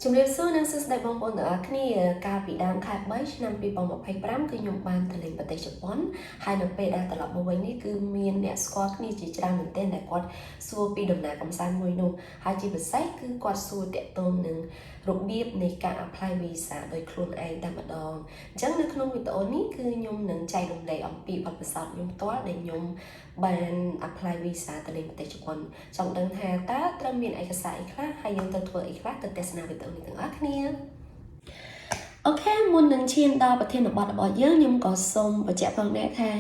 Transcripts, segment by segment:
ជំរាបសួរនិងសួស្តីបងប្អូនទាំងអស់គ្នាកាលពីដើមខែ3ឆ្នាំ2025គឺខ្ញុំបានទៅលេងប្រទេសជប៉ុនហើយនៅពេលដែលត្រឡប់មកវិញនេះគឺមានអ្នកស្គាល់គ្នាជាច្រើនមែនទែនដែលគាត់សួរពីដំណើរកម្សាន្តមួយនោះហើយជាពិសេសគឺគាត់សួរតាក់ទងនឹងរបៀបនៃការ apply visa ដោយខ្លួនឯងតែម្ដងអញ្ចឹងនៅក្នុងវីដេអូនេះគឺខ្ញុំនឹងចែករំលែកអំពីបទពិសោធន៍ខ្ញុំផ្ទាល់ដែលខ្ញុំបាន apply visa ទៅលេងប្រទេសជប៉ុនចង់ដឹងថាតើត្រូវមានឯកសារអីខ្លះហើយយើងត្រូវធ្វើអីខ្លះទៅទស្សនាវីដេអូនេះទាំងអស់គ្នាអូខេមុននឹងឈានដល់ប្រធានបទរបស់យើងខ្ញុំក៏សូមបញ្ជាក់ផងដែរថា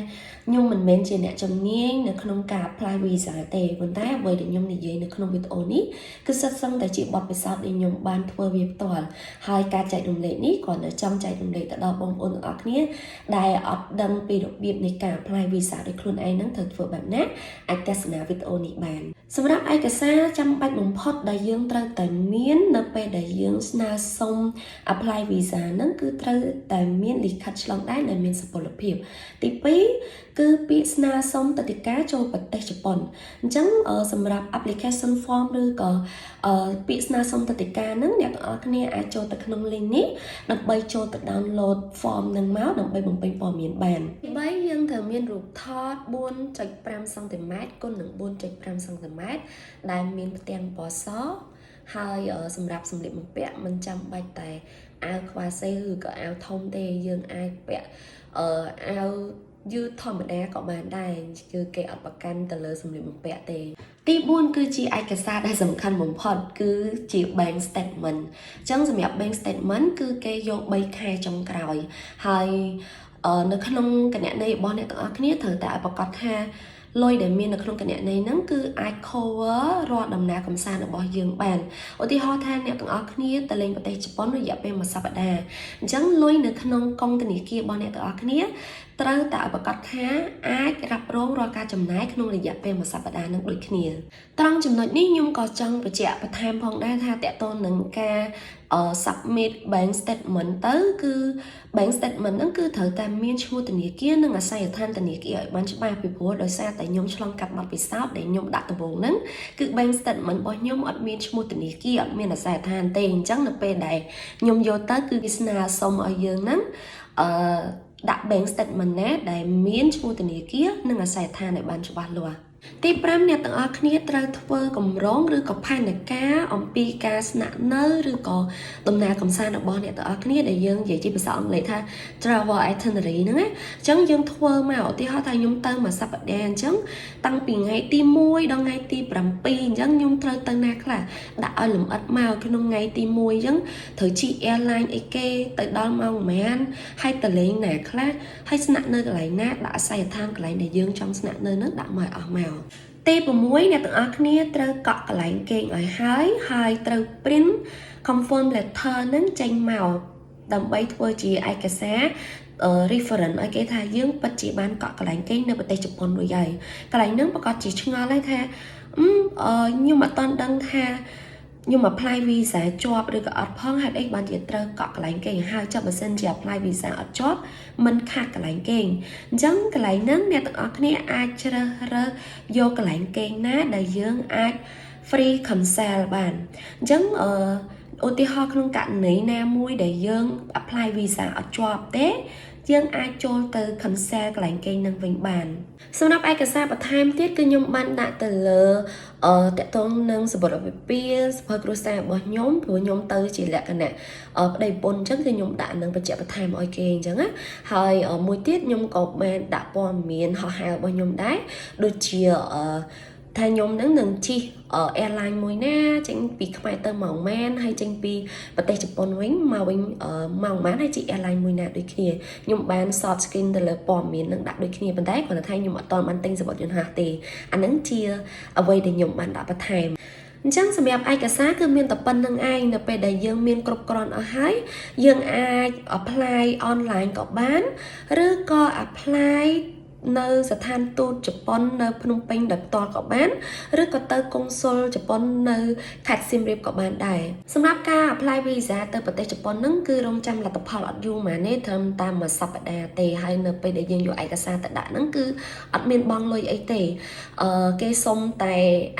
ខ្ញុំមិនមែនជាអ្នកជំនាញនៅក្នុងការ apply visa ទេប៉ុន្តែអ្វីដែលខ្ញុំនិយាយនៅក្នុងវីដេអូនេះគឺសិតសឹងតែជាបទពិសោធន៍ដែលខ្ញុំបានធ្វើវាផ្ទាល់ហើយការចែករំលែកនេះគ្រាន់តែចង់ចែករំលែកទៅដល់បងប្អូនទាំងអស់គ្នាដែលអត់ដឹងពីរបៀបនៃការ apply visa ដោយខ្លួនឯងនឹងត្រូវធ្វើបែបណាអាចទស្សនាវីដេអូនេះបានសម្រាប់ឯកសារចាំបាច់បំផុតដែលយើងត្រូវតែមាននៅពេលដែលយើងស្នើសុំ apply visa ហ្នឹងគឺត្រូវតែមានលិខិតឆ្លងដែនដែលមានសុពលភាពទី2គឺពាក្យស្នើសុំទិដ្ឋាការចូលប្រទេសជប៉ុនអញ្ចឹងសម្រាប់ application form ឬក៏ពាក្យស្នើសុំទិដ្ឋាការហ្នឹងអ្នកទាំងអស់គ្នាអាចចូលទៅក្នុង link នេះដើម្បីចូលទៅ download form ហ្នឹងមកដើម្បីបំពេញព័ត៌មានបានទី3យើងត្រូវមានរូបថត 4.5 សង់ទីម៉ែត្រគុណនឹង 4.5 សង់ទីម៉ែត្រដែលមានផ្ទាំងពណ៌សហើយសម្រាប់សម្លៀកបំពាក់មិនចាំបាច់តែអាវខ្វះសេឬក៏អាវធំទេយើងអាចពាក់អាវយឺតធម្មតាក៏បានដែរគឺគេអត់ប្រកាន់ទៅលើសម្លៀកបំពាក់ទេទី4គឺជាឯកសារដែលសំខាន់បំផុតគឺជា bank statement អញ្ចឹងសម្រាប់ bank statement គឺគេយក3ខែចុងក្រោយហើយនៅក្នុងគណនីរបស់អ្នកទាំងអស់គ្នាត្រូវតែឲ្យប្រកាសថាលុយដែលមាននៅក្នុងគណនីហ្នឹងគឺអាច cover រាល់ដំណើរកម្សាន្តរបស់យើងបានឧទាហរណ៍ថាអ្នកទាំងអស់គ្នាទៅលេងប្រទេសជប៉ុនរយៈពេល1សប្តាហ៍អញ្ចឹងលុយនៅក្នុងកុងធនាគាររបស់អ្នកទាំងអស់គ្នាត្រូវតែឲ្យប្រកាសថាអាចរ៉ាប់រងរាល់ការចំណាយក្នុងរយៈពេល1សប្តាហ៍នឹងដូចគ្នាត្រង់ចំណុចនេះខ្ញុំក៏ចង់បញ្ជាក់បន្ថែមផងដែរថាតកតូននឹងការ submit bank statement ទៅគឺ bank statement ហ្នឹងគឺត្រូវតែមានឈ្មោះធនាគារនិងអាសយដ្ឋានធនាគារឲ្យបានច្បាស់ពីព្រោះដោយសារតែខ្ញុំឆ្លងកាត់បទពិសោធន៍ដែលខ្ញុំដាក់ដំបូងហ្នឹងគឺ bank statement របស់ខ្ញុំអត់មានឈ្មោះធនាគារអត់មានអាសយដ្ឋានទេអញ្ចឹងនៅពេលដែលខ្ញុំយកទៅគឺវាស្នើសុំឲ្យយើងហ្នឹងដាក់ bank statement ណាដែលមានឈ្មោះធនាគារនិងអាសយដ្ឋានឲ្យបានច្បាស់លាស់ទី5អ្នកទាំងអស់គ្នាត្រូវធ្វើកម្រងឬក៏ផែនការអំពីការស្នាក់នៅឬក៏ដំណើរកម្សាន្តរបស់អ្នកទាំងអស់គ្នាដែលយើងនិយាយជាភាសាអង់គ្លេសថា travel itinerary ហ្នឹងណាអញ្ចឹងយើងធ្វើមកឧទាហរណ៍ថាខ្ញុំទៅមួយសប្តាហ៍អញ្ចឹងតាំងពីថ្ងៃទី1ដល់ថ្ងៃទី7អញ្ចឹងខ្ញុំត្រូវទៅណាខ្លះដាក់ឲ្យលម្អិតមកក្នុងថ្ងៃទី1អញ្ចឹងត្រូវជិះ airline អីគេទៅដល់ម៉ោងប៉ុន្មានហើយទៅលេងណាខ្លះហើយស្នាក់នៅកន្លែងណាដាក់អាសយដ្ឋានកន្លែងដែលយើងចង់ស្នាក់នៅនឹងដាក់មកអស់មកទី6អ្នកទាំងអស់គ្នាត្រូវកក់កន្លែងគេងឲ្យហើយត្រូវ print confirm letter នឹងចេញមកដើម្បីធ្វើជាឯកសារ reference ឲ្យគេថាយើងពិតជាបានកក់កន្លែងគេងនៅប្រទេសជប៉ុនរួចហើយកន្លែងហ្នឹងប្រកាសជាឆ្ងល់ហើយថាខ្ញុំអត់ទាន់ដឹងថាខ្ញុំ apply visa ជាប់ឬក៏អត់ផងហេតុអីបានជាត្រូវកក់កន្លែងគេងហើយចុះបើសិនជា apply visa អត់ជាប់មិនខាតកន្លែងគេងអញ្ចឹងកន្លែងហ្នឹងអ្នកទាំងអស់គ្នាអាចជ្រើសរើសយកកន្លែងគេងណាដែលយើងអាច free cancel បានអញ្ចឹងឧទាហរណ៍ក្នុងករណីណាមួយដែលយើង apply visa អត់ជាប់ទេយើងអាចចូលទៅ cancel កន្លែងគេងនឹងវិញបានសម្រាប់ឯកសារបន្ថែមទៀតគឺខ្ញុំបានដាក់ទៅលើតកតងនឹងសម្បត្តិវិពាសភៅគ្រួសាររបស់ខ្ញុំព្រោះខ្ញុំទៅជាលក្ខណៈប្តីប្រពន្ធអញ្ចឹងគឺខ្ញុំដាក់នឹងបញ្ជាក់បន្ថែមឲ្យគេអញ្ចឹងណាហើយមួយទៀតខ្ញុំក៏បានដាក់ព័ត៌មានហោះហើររបស់ខ្ញុំដែរដូចជាថាខ្ញុំនឹងជិះ airline មួយណាចេញពីខ្មែរទៅម៉ោងម៉ានហើយចេញពីប្រទេសជប៉ុនវិញមកវិញម៉ោងម៉ានហើយជិះ airline មួយណាដូចគ្នាខ្ញុំបាន short skin ទៅលើព័ត៌មាននឹងដាក់ដូចគ្នាប៉ុន្តែគាត់ថាខ្ញុំអត់ទាន់បានទិញសំបុត្រយន្តហោះទេអាហ្នឹងជាអ្វីដែលខ្ញុំបានដាក់បន្ថែមអញ្ចឹងសម្រាប់ឯកសារគឺមានតែប៉ុណ្្នឹងឯងនៅពេលដែលយើងមានគ្រប់គ្រាន់អស់ហើយយើងអាច apply online ក៏បានឬក៏ apply នៅស្ថានទូតជប៉ុននៅភ្នំពេញដោយផ្ទាល់ក៏បានឬក៏ទៅកុងស៊ុលជប៉ុននៅខេត្តសៀមរាបក៏បានដែរសម្រាប់ការ apply visa ទៅប្រទេសជប៉ុនហ្នឹងគឺរងចាំលទ្ធផលអត់យូរម៉ានេះត្រឹមតែមួយសប្តាហ៍ទេហើយនៅពេលដែលយើងយកឯកសារទៅដាក់ហ្នឹងគឺអត់មានបង់លុយអីទេគេសុំតែ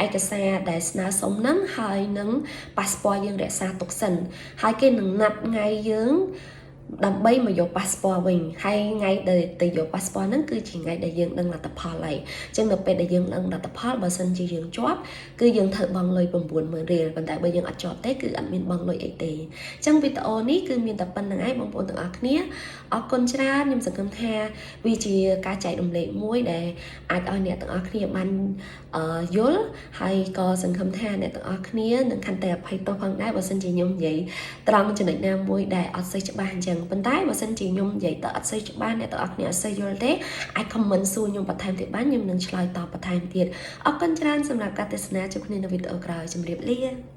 ឯកសារដែលស្នើសុំហ្នឹងហើយនឹងប៉ាសពតយើងរក្សាទុកសិនហើយគេនឹងណាត់ថ្ងៃយើងដើម្បីមកយកប៉ាសពតវិញហើយថ្ងៃដែលទៅយកប៉ាសពតហ្នឹងគឺជាថ្ងៃដែលយើងដឹងលទ្ធផលហើយអញ្ចឹងនៅពេលដែលយើងដឹងលទ្ធផលបើសិនជាយើងជាប់គឺយើងត្រូវបង់លុយ 90000 រៀលប៉ុន្តែបើយើងអត់ជាប់ទេគឺអត់មានបង់លុយអីទេអញ្ចឹងវីដេអូនេះគឺមានតែប៉ុណ្្នឹងឯងបងប្អូនទាំងអស់គ្នាអរគុណច្រើនខ្ញុំសង្ឃឹមថាវាជាការចែករំលែកមួយដែលអាចឲ្យអ្នកទាំងអស់គ្នាបានយល់ហើយក៏សង្ឃឹមថាអ្នកទាំងអស់គ្នានឹងខន្តីអភ័យទោសផងដែរបើសិនជាខ្ញុំនិយាយត្រង់ចំណុចណាមួយដែលអត់សូវច្បាស់អញ្ចឹងប៉ុន្តែបើសិនជាខ្ញុំនិយាយទៅអត់សូវច្បាស់អ្នកទាំងអស់គ្នាអត់សូវយល់ទេអាច comment សួរខ្ញុំបន្ថែមទៀតបានខ្ញុំនឹងឆ្លើយតបបន្ថែមទៀតអរគុណច្រើនសម្រាប់ការទស្សនាជួបគ្នានៅវីដេអូក្រោយជម្រាបលា